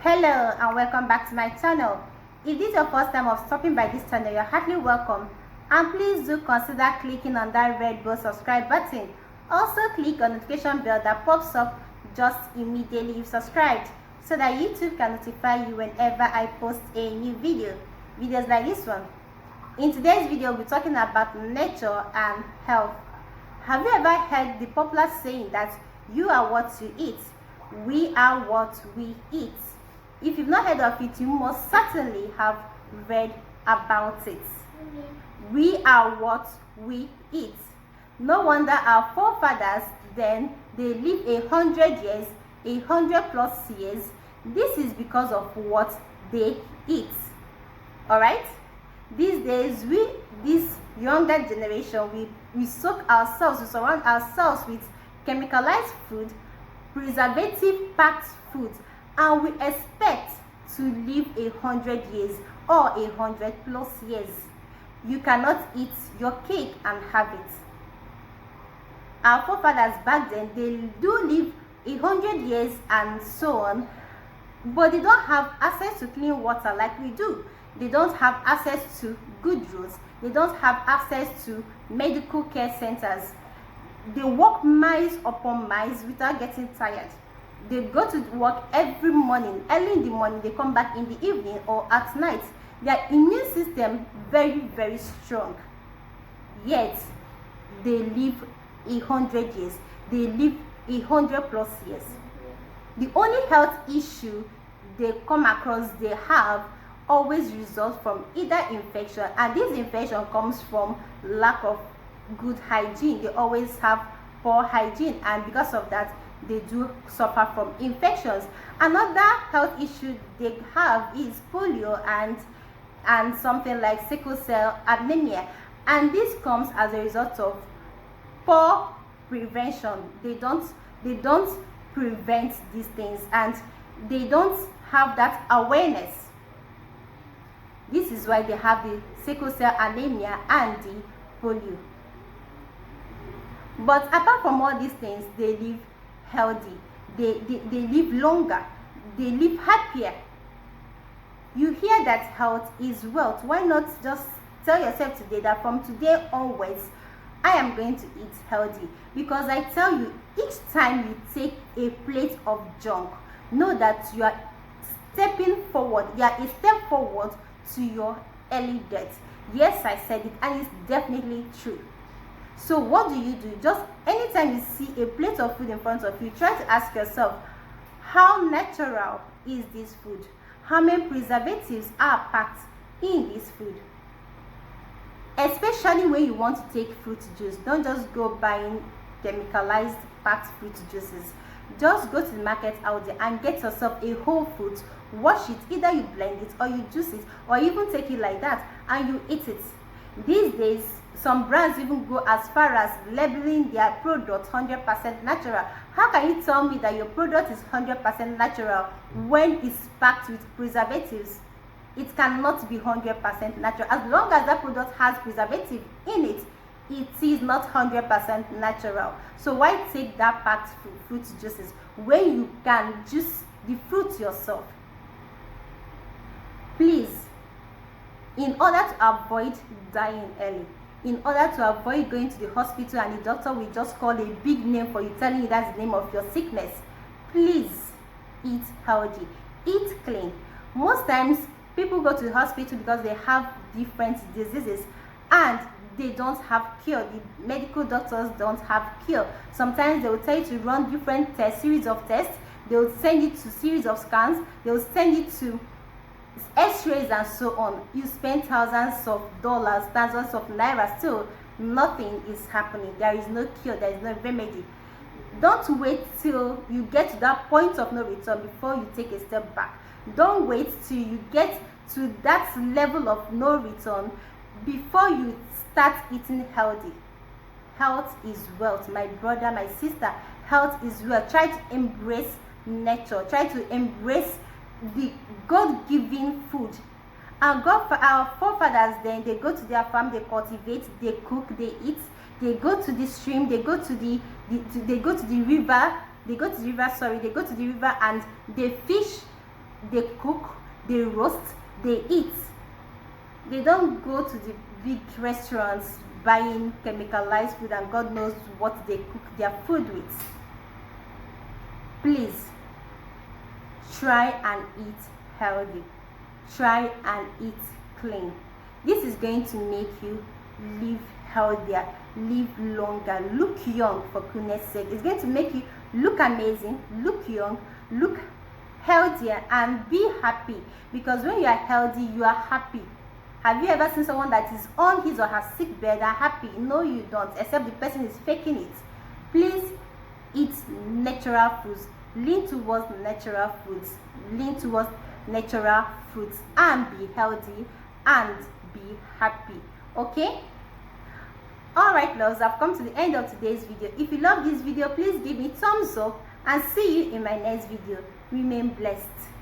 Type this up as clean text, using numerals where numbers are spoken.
Hello and welcome back to my channel. If this is your first time of stopping by this channel, you're heartily welcome, and please do consider clicking on that red blue subscribe button. Also click on the notification bell that pops up just immediately you've subscribed, so that YouTube can notify you whenever I post a new videos like this one. In today's video, we'll be talking about nature and health. Have you ever heard the popular saying that you are what you eat, we are what we eat? If you've not heard of it, you must certainly have read about it. We are what we eat. No wonder our forefathers then they live 100 years, 100+ years. This is because of what they eat. All right. These days, this younger generation, we soak ourselves, we surround ourselves with chemicalized food, preservative packed food, and we expect to live 100 years or 100+ years. You cannot eat your cake and have it. Our forefathers back then, they do live 100 years and so on, but they don't have access to clean water like we do. They don't have access to good roads. They don't have access to medical care centers. They walk miles upon miles without getting tired. They go to work every morning, early in the morning, they come back in the evening or at night. Their immune system very, very strong. Yet, they live 100 years. They live 100+ years. The only health issue they come across, they have, always results from either infection, and this infection comes from lack of good hygiene. They always have poor hygiene, and because of that, they do suffer from infections. Another health issue they have is polio and something like sickle cell anemia, and this comes as a result of poor prevention. They don't prevent these things, and they don't have that awareness. This is why they have the sickle cell anemia and the polio. But apart from all these things, they live healthy. They live longer. They live happier. You hear that health is wealth. Why not just tell yourself today that from today onwards, I am going to eat healthy? Because I tell you, each time you take a plate of junk, know that you are stepping forward. You are a step forward to your early death. Yes, I said it, and it's definitely true. So what do? Just anytime you see a plate of food in front of you, try to ask yourself, how natural is this food? How many preservatives are packed in this food? Especially when you want to take fruit juice, don't just go buying chemicalized packed fruit juices. Just go to the market out there and get yourself a whole fruit, wash it, either you blend it or you juice it, or even take it like that and you eat it. These days, some brands even go as far as labeling their product 100% natural. How can you tell me that your product is 100% natural when it's packed with preservatives? It cannot be 100% natural. As long as that product has preservative in it, it is not 100% natural. So why take that packed fruit juices when you can juice the fruit yourself? Please, in order to avoid dying early, in order to avoid going to the hospital and the doctor will just call a big name for you, telling you that's the name of your sickness, please eat healthy, eat clean. Most times people go to the hospital because they have different diseases and they don't have cure. The medical doctors don't have cure. Sometimes they will tell you to run different series of tests. They will send you to series of scans. They will send you to x-rays and so on. You spend thousands of dollars, thousands of naira, still nothing is happening. There is no cure, there is no remedy. Don't wait till you get to that point of no return before you take a step back. Don't wait till you get to that level of no return before you start eating healthy. Health is wealth, my brother, my sister. Health is wealth. Try to embrace nature. Try to embrace the God-given food. And God, for our forefathers, then they go to their farm, they cultivate, they cook, they eat. They go to the stream, they go to the river, they go to the river and they fish they cook, they roast, they eat. They don't go to the big restaurants buying chemicalized food and God knows what they cook their food with. Please try and eat healthy. Try and eat clean. This is going to make you live healthier, live longer, look young, for goodness sake. It's going to make you look amazing, look young, look healthier, and be happy. Because when you are healthy, you are happy. Have you ever seen someone that is on his or her sick bed and happy? No, you don't, except the person is faking it. Please eat natural foods. Lean towards natural foods. Lean towards natural foods and be healthy and be happy. Okay? Alright loves, I've come to the end of today's video. If you love this video, please give me thumbs up and see you in my next video. Remain blessed.